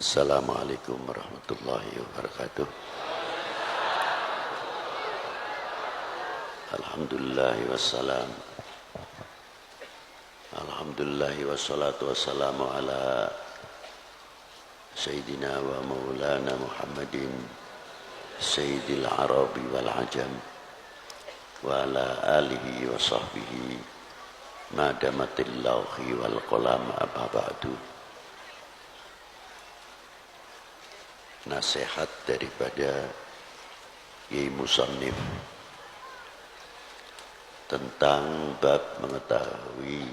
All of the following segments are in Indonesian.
Assalamualaikum warahmatullahi wabarakatuh. Alhamdulillah wassalam. Alhamdulillah wassalatu wassalamu ala Sayyidina wa maulana Muhammadin Sayyidil Arabi wal Ajam wa ala alihi wa sahbihi madamatil lawhi wal qalam amma ba'du. Nasihat daripada Kiai Musannif tentang bab mengetahui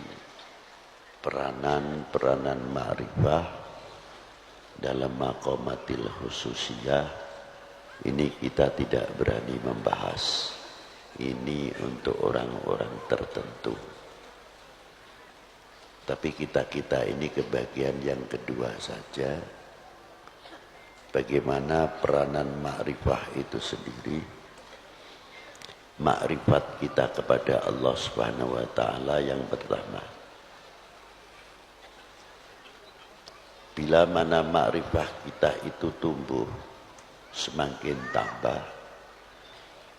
peranan ma'rifah dalam maqamatil khususiyah. Ini kita tidak berani membahas. Ini untuk orang-orang tertentu. Tapi kita ini kebagian yang kedua saja. Bagaimana peranan ma'rifah itu sendiri, ma'rifat kita kepada Allah Subhanahu wa ta'ala yang pertama. Bila mana ma'rifah kita itu tumbuh, semakin tambah,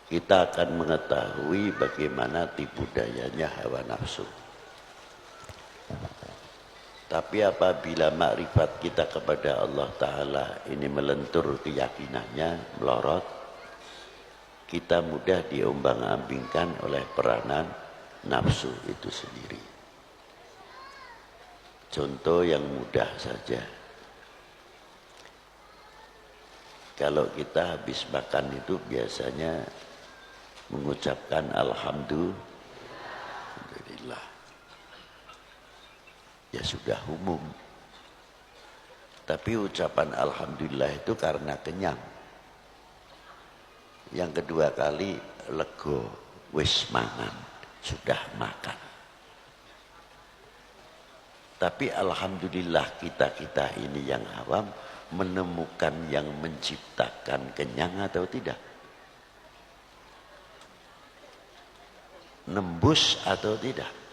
kita akan mengetahui bagaimana tipu dayanya hawa nafsu. Tapi apabila makrifat kita kepada Allah Ta'ala ini melentur keyakinannya, melorot, kita mudah diombang-ambingkan oleh peranan nafsu itu sendiri. Contoh yang mudah saja. Kalau kita habis makan itu biasanya mengucapkan Alhamdulillah. Ya sudah umum. Tapi ucapan Alhamdulillah itu karena kenyang. Yang kedua kali lego, wis mangan, sudah makan. Tapi Alhamdulillah kita ini yang awam menemukan yang menciptakan kenyang atau tidak? Nembus atau tidak?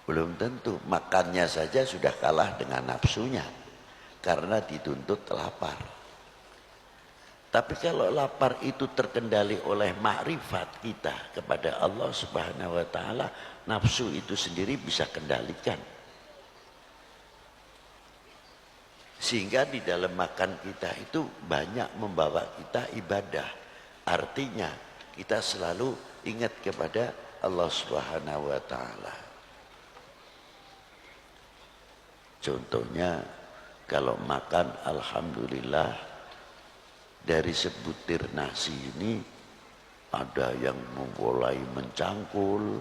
Belum tentu. Makannya saja sudah kalah dengan nafsunya karena dituntut lapar. Tapi kalau lapar itu terkendali oleh makrifat kita kepada Allah Subhanahu wa ta'ala, nafsu itu sendiri bisa kendalikan. Sehingga di dalam makan kita itu banyak membawa kita ibadah. Artinya kita selalu ingat kepada Allah Subhanahu wa ta'ala. Contohnya kalau makan Alhamdulillah, dari sebutir nasi ini ada yang mulai mencangkul,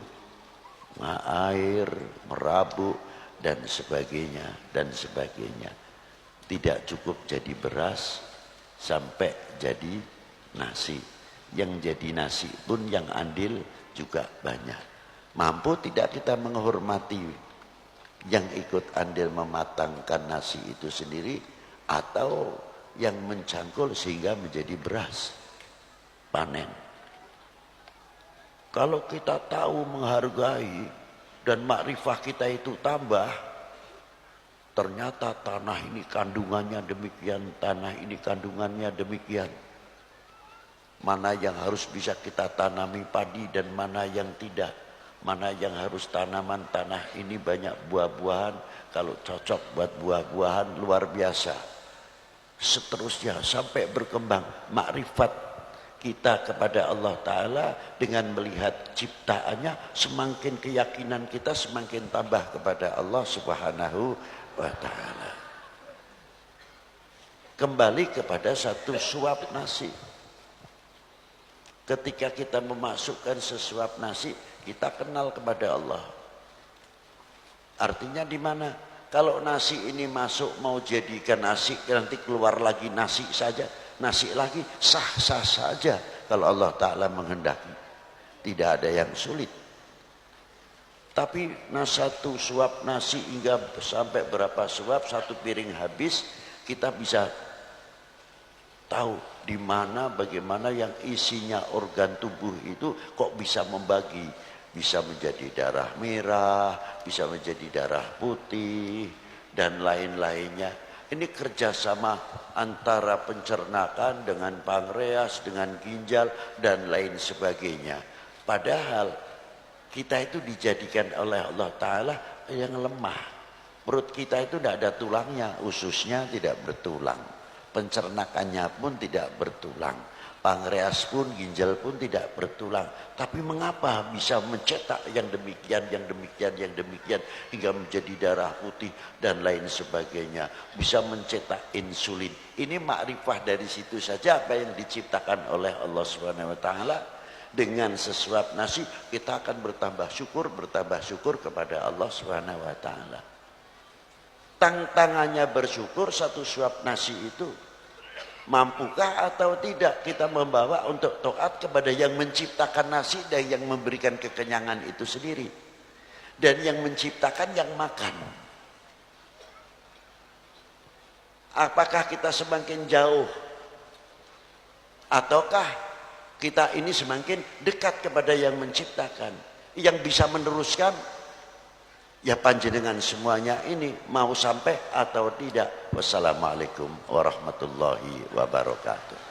air, merabuk dan sebagainya dan sebagainya. Tidak cukup jadi beras sampai jadi nasi. Yang jadi nasi pun yang andil juga banyak. Mampu tidak kita menghormati yang ikut andil mematangkan nasi itu sendiri atau yang mencangkul sehingga menjadi beras panen? Kalau kita tahu menghargai dan makrifah kita itu tambah, ternyata tanah ini kandungannya demikian, tanah ini kandungannya demikian. Mana yang harus bisa kita tanami padi dan mana yang tidak. Mana yang harus tanaman tanah ini banyak buah-buahan, kalau cocok buat buah-buahan luar biasa. Seterusnya sampai berkembang makrifat kita kepada Allah Ta'ala dengan melihat ciptaannya, semakin keyakinan kita semakin tambah kepada Allah Subhanahu wa ta'ala. Kembali kepada satu suap nasi. Ketika kita memasukkan sesuap nasi, kita kenal kepada Allah. Artinya di mana? Kalau nasi ini masuk mau jadikan nasi, nanti keluar lagi nasi saja, nasi lagi, sah-sah saja kalau Allah Ta'ala menghendaki. Tidak ada yang sulit. Tapi satu suap nasi hingga sampai berapa suap, satu piring habis, kita bisa tahu di mana bagaimana yang isinya organ tubuh itu kok bisa membagi. Bisa menjadi darah merah, bisa menjadi darah putih, dan lain-lainnya. Ini kerjasama antara pencernakan dengan pankreas, dengan ginjal, dan lain sebagainya. Padahal kita itu dijadikan oleh Allah Ta'ala yang lemah. Perut kita itu tidak ada tulangnya, ususnya tidak bertulang. Pencernakannya pun tidak bertulang. Pankreas pun, ginjal pun tidak bertulang. Tapi mengapa bisa mencetak yang demikian, yang demikian, yang demikian, hingga menjadi darah putih dan lain sebagainya. Bisa mencetak insulin. Ini makrifah dari situ saja apa yang diciptakan oleh Allah Subhanahu wa taala. Dengan sesuap nasi kita akan bertambah syukur kepada Allah Subhanahu wa taala. Tantangannya bersyukur satu suap nasi itu. Mampukah atau tidak kita membawa untuk taat kepada yang menciptakan nasi dan yang memberikan kekenyangan itu sendiri. Dan yang menciptakan yang makan. Apakah kita semakin jauh? Ataukah kita ini semakin dekat kepada yang menciptakan? Yang bisa meneruskan? Ya panjenengan semuanya ini mau sampai atau tidak. Wassalamualaikum warahmatullahi wabarakatuh.